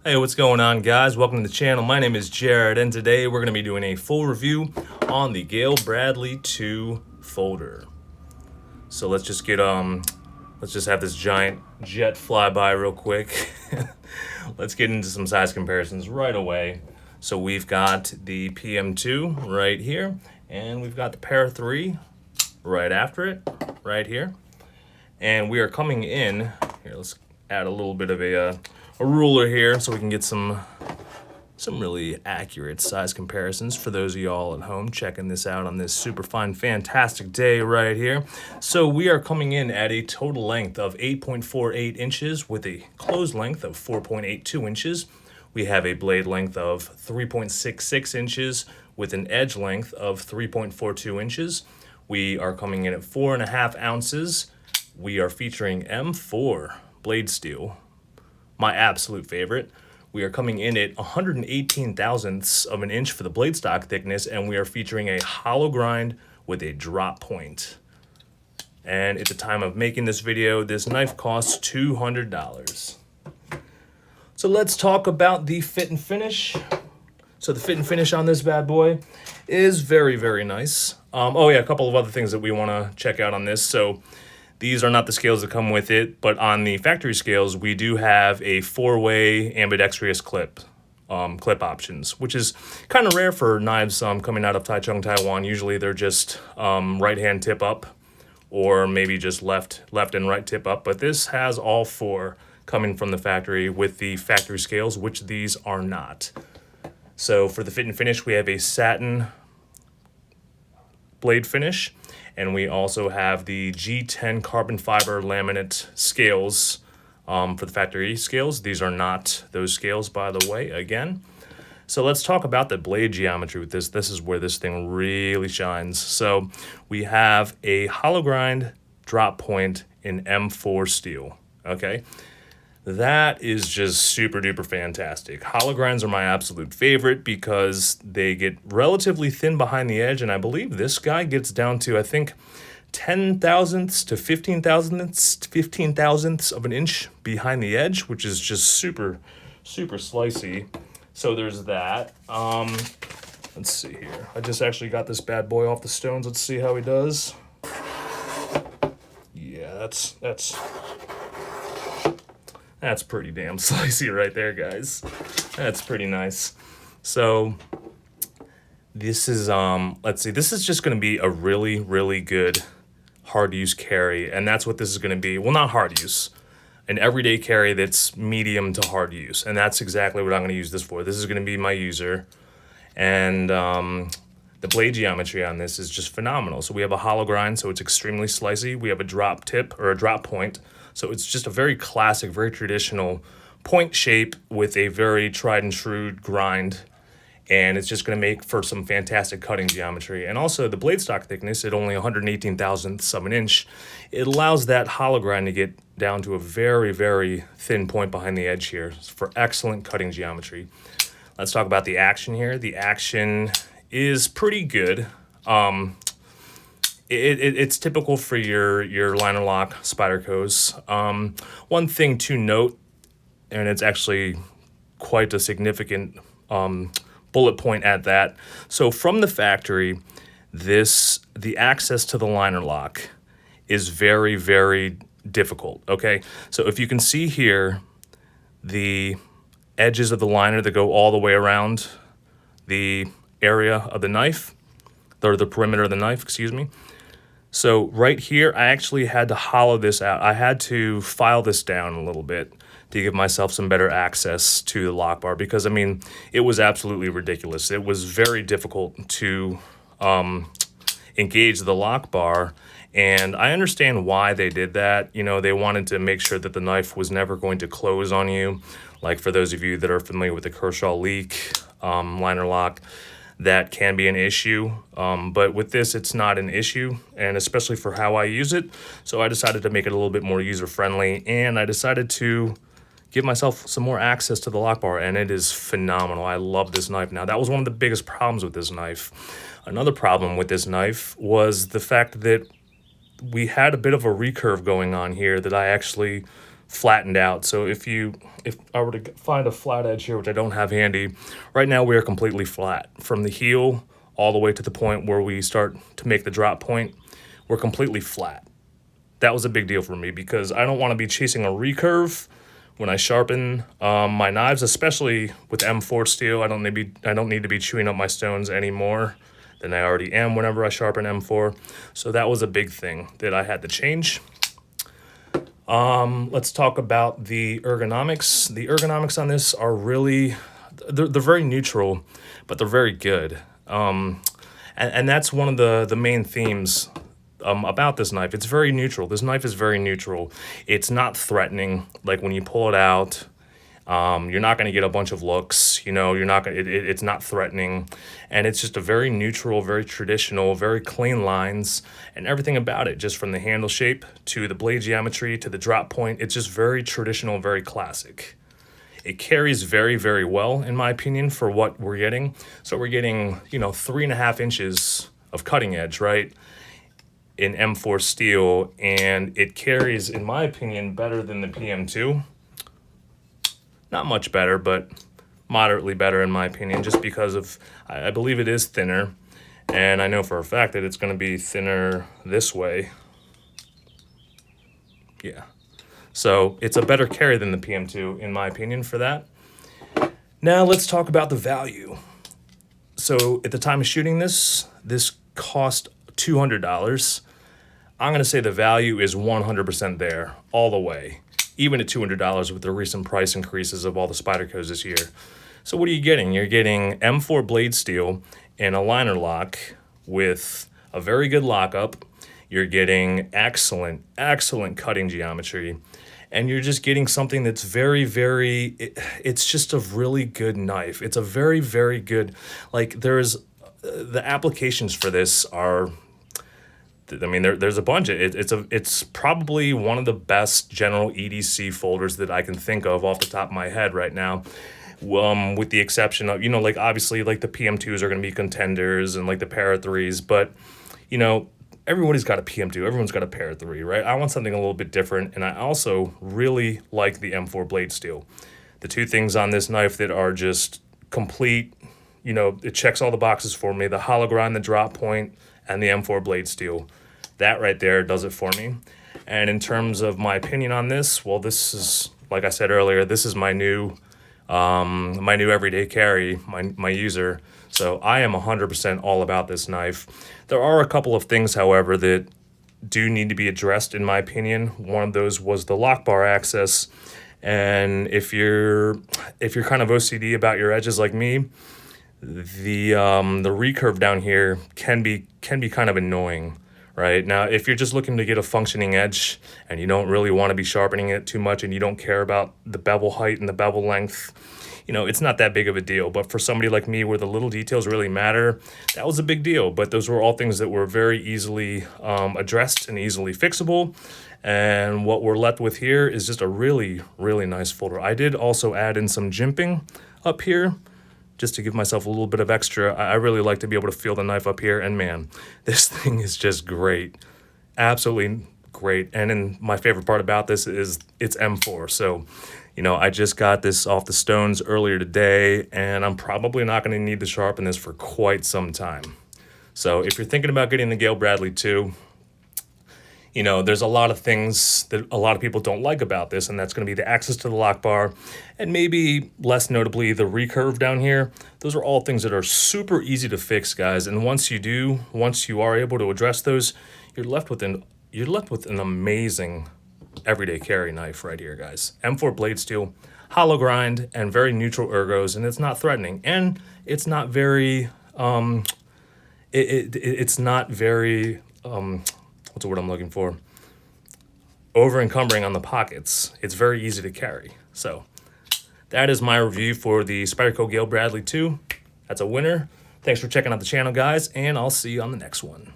Hey, what's going on, guys? Welcome to the channel. My name is Jared, and today we're going to be doing a full review on the Gayle Bradley 2 folder. So let's just get let's just have this giant jet fly by real quick. Let's get into some size comparisons right away. So we've got the PM2 right here, and we've got the Para 3 right after it, right here. And we are coming in here. Let's add a little bit of a ruler here so we can get some really accurate size comparisons for those of y'all at home checking this out on this super fine, fantastic day right here. So we are coming in at a total length of 8.48 inches with a closed length of 4.82 inches. We have a blade length of 3.66 inches with an edge length of 3.42 inches. We are coming in at 4.5 ounces. We are featuring M4 blade steel, my absolute favorite. We are coming in at 118 thousandths of an inch for the blade stock thickness, and we are featuring a hollow grind with a drop point. And at the time of making this video, this knife costs $200. So let's talk about the fit and finish. So the fit and finish on this bad boy is very, very nice. Oh yeah, a couple of other things that we want to check out on this. So these are not the scales that come with it, but on the factory scales, we do have a 4-way ambidextrous clip options, which is kind of rare for knives coming out of Taichung Taiwan. Usually they're just right-hand tip up, or maybe just left and right tip up, but this has all 4 coming from the factory with the factory scales, which these are not. So for the fit and finish, we have a satin blade finish, and we also have the G10 carbon fiber laminate scales for the factory scales. These are not those scales, by the way, again. So let's talk about the blade geometry with this. This is where this thing really shines. So we have a hollow grind drop point in M4 steel, okay? That is just super duper fantastic. Hollow grinds are my absolute favorite because they get relatively thin behind the edge, and I believe this guy gets down to, I think, 10 thousandths to 15 thousandths of an inch behind the edge, which is just super, super slicey. So there's that. Let's see here. I just actually got this bad boy off the stones. Let's see how he does. Yeah, that's pretty damn slicey right there, guys. That's pretty nice. So this is, let's see, this is just going to be a really, really good hard use carry. And that's what this is going to be. Well, not hard use, an everyday carry that's medium to hard use. And that's exactly what I'm going to use this for. This is going to be my user. And the blade geometry on this is just phenomenal. So we have a hollow grind, so it's extremely slicey. We have a drop tip or a drop point. So it's just a very classic, very traditional point shape with a very tried and true grind. And it's just going to make for some fantastic cutting geometry. And also the blade stock thickness at only 118 thousandths of an inch, it allows that hollow grind to get down to a very, very thin point behind the edge here for excellent cutting geometry. Let's talk about the action here. The action is pretty good. It's typical for your liner lock Spydercos. One thing to note, and it's actually quite a significant bullet point at that. So from the factory, the access to the liner lock is very, very difficult, okay? So if you can see here, the edges of the liner that go all the way around the area of the knife, or the perimeter of the knife, excuse me. So right here, I actually had to hollow this out. I had to file this down a little bit to give myself some better access to the lock bar because, I mean, it was absolutely ridiculous. It was very difficult to engage the lock bar, and I understand why they did that. You know, they wanted to make sure that the knife was never going to close on you. Like for those of you that are familiar with the Kershaw leak liner lock, that can be an issue, but with this it's not an issue, and especially for how I use it. So I decided to make it a little bit more user-friendly, and I decided to give myself some more access to the lock bar, and it is phenomenal. I love this knife. Now, that was one of the biggest problems with this knife. Another problem with this knife was the fact that we had a bit of a recurve going on here that I actually flattened out. So if I were to find a flat edge here, which I don't have handy, right now we are completely flat. From the heel all the way to the point where we start to make the drop point, we're completely flat. That was a big deal for me because I don't want to be chasing a recurve when I sharpen my knives, especially with M4 steel. I don't need to be chewing up my stones any more than I already am whenever I sharpen M4. So that was a big thing that I had to change. Let's talk about the ergonomics. The ergonomics on this are really, they're very neutral, but they're very good. And that's one of the main themes about this knife. It's very neutral. This knife is very neutral. It's not threatening. Like when you pull it out, you're not going to get a bunch of looks. You know, you're not going. It's not threatening, and it's just a very neutral, very traditional, very clean lines, and everything about it, just from the handle shape to the blade geometry to the drop point. It's just very traditional, very classic. It carries very, very well, in my opinion, for what we're getting. So we're getting, 3.5 inches of cutting edge, right, in M4 steel, and it carries, in my opinion, better than the PM2. Not much better, but moderately better in my opinion, just because of, I believe it is thinner, and I know for a fact that it's going to be thinner this way. Yeah. So it's a better carry than the PM2, in my opinion, for that. Now let's talk about the value. So at the time of shooting this cost $200. I'm going to say the value is 100% there, all the way, even at $200 with the recent price increases of all the Spydercos this year. So what are you getting? You're getting M4 blade steel and a liner lock with a very good lockup. You're getting excellent, excellent cutting geometry. And you're just getting something that's very, very, it's just a really good knife. It's a very, very good, like there's, the applications for this are, I mean, there's a bunch. It's probably one of the best general EDC folders that I can think of off the top of my head right now. With the exception of, like obviously like the PM2s are going to be contenders and like the Para 3s, but everybody's got a PM2, everyone's got a Para 3, right? I want something a little bit different, and I also really like the M4 blade steel. The two things on this knife that are just complete, it checks all the boxes for me, the hollow grind, the drop point, and the M4 blade steel. That right there does it for me. And in terms of my opinion on this, well, this is, like I said earlier, this is my new everyday carry, my user. So I am 100% all about this knife. There are a couple of things, however, that do need to be addressed, in my opinion. One of those was the lock bar access. And if you're kind of OCD about your edges like me, the recurve down here can be kind of annoying, right? Now, if you're just looking to get a functioning edge and you don't really want to be sharpening it too much and you don't care about the bevel height and the bevel length, it's not that big of a deal. But for somebody like me where the little details really matter, that was a big deal. But those were all things that were very easily addressed and easily fixable. And what we're left with here is just a really, really nice folder. I did also add in some jimping up here, just to give myself a little bit of extra. I really like to be able to feel the knife up here, and man, this thing is just great. Absolutely great. And then my favorite part about this is it's M4. So, I just got this off the stones earlier today, and I'm probably not going to need to sharpen this for quite some time. So if you're thinking about getting the Gayle Bradley 2, there's a lot of things that a lot of people don't like about this, and that's going to be the access to the lock bar, and maybe less notably the recurve down here. Those are all things that are super easy to fix, guys. And once you are able to address those, you're left with an amazing everyday carry knife right here, guys. M4 blade steel, hollow grind, and very neutral ergos, and it's not threatening, and it's not very it's not very what's the word I'm looking for? Over encumbering on the pockets. It's very easy to carry. So that is my review for the Spyderco Gayle Bradley 2. That's a winner. Thanks for checking out the channel, guys, and I'll see you on the next one.